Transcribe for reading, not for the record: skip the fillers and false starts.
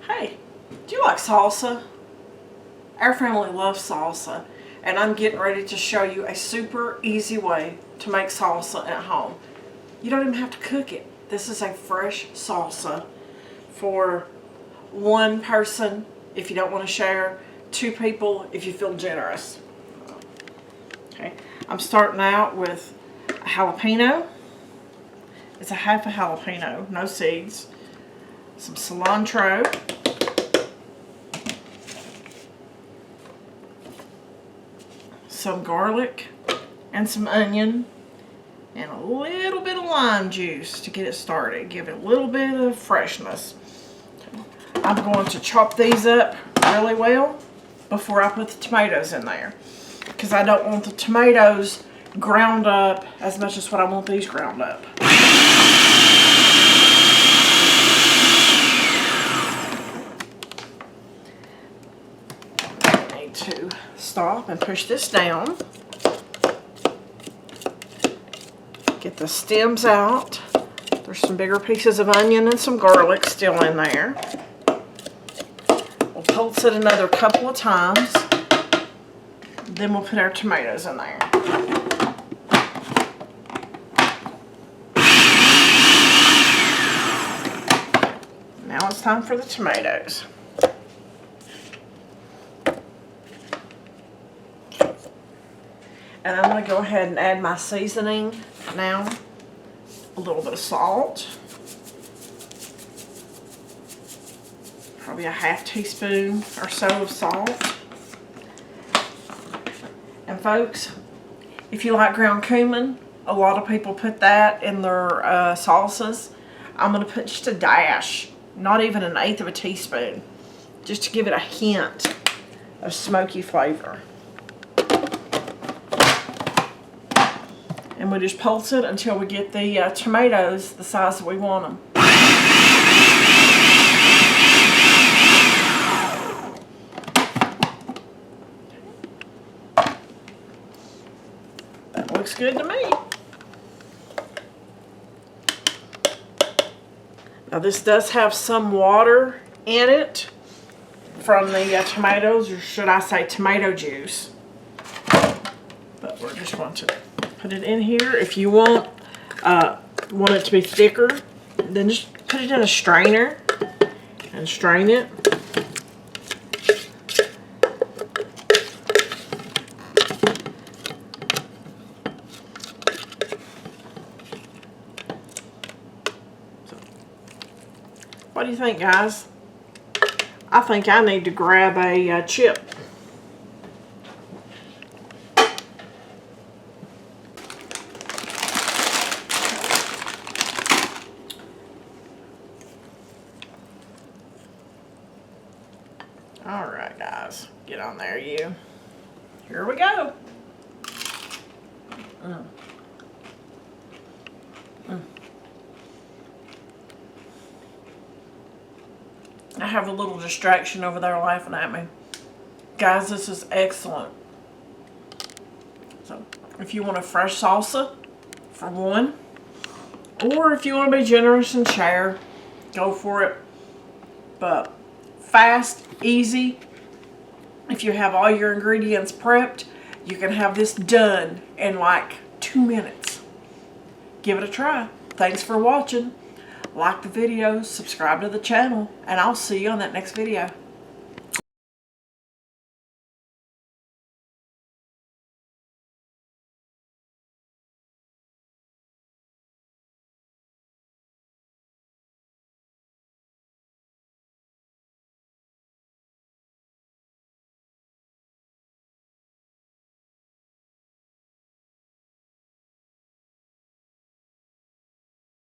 Hey, do you like salsa? Our family loves salsa, and I'm getting ready to show you a super easy way to make salsa at home. You don't even have to cook it. This is a fresh salsa for one person if you don't want to share, two people if you feel generous. Okay, I'm starting out with a jalapeno. It's a half a jalapeno, no seeds. Some cilantro. Some garlic and some onion and a little bit of lime juice to get it started. Give it a little bit of freshness. I'm going to chop these up really well before I put the tomatoes in there, because I don't want the tomatoes ground up as much as what I want these ground up. I need to stop and push this down. Get the stems out. There's some bigger pieces of onion and some garlic still in there. We'll pulse it another couple of times. Then we'll put our tomatoes in there. Now it's time for the tomatoes. And I'm going to go ahead and add my seasoning now. A little bit of salt. Probably a half teaspoon or so of salt. And folks, if you like ground cumin, a lot of people put that in their salsas. I'm going to put just a dash, not even an eighth of a teaspoon, just to give it a hint of smoky flavor. And we just pulse it until we get the tomatoes the size that we want them. That looks good to me. Now this does have some water in it from the tomatoes, or should I say tomato juice. But we're just going to put it in here. If you want it to be thicker, then just put it in a strainer and strain it. So, what do you think, guys? I think I need to grab a chip. Alright guys, get on there you. Here we go. I have a little distraction over there laughing at me. Guys, this is excellent. So, if you want a fresh salsa for one, or if you want to be generous and share, go for it. But fast, easy. If you have all your ingredients prepped, you can have this done in like 2 minutes. Give it a try. Thanks for watching. Like the video, subscribe to the channel, and I'll see you on that next video.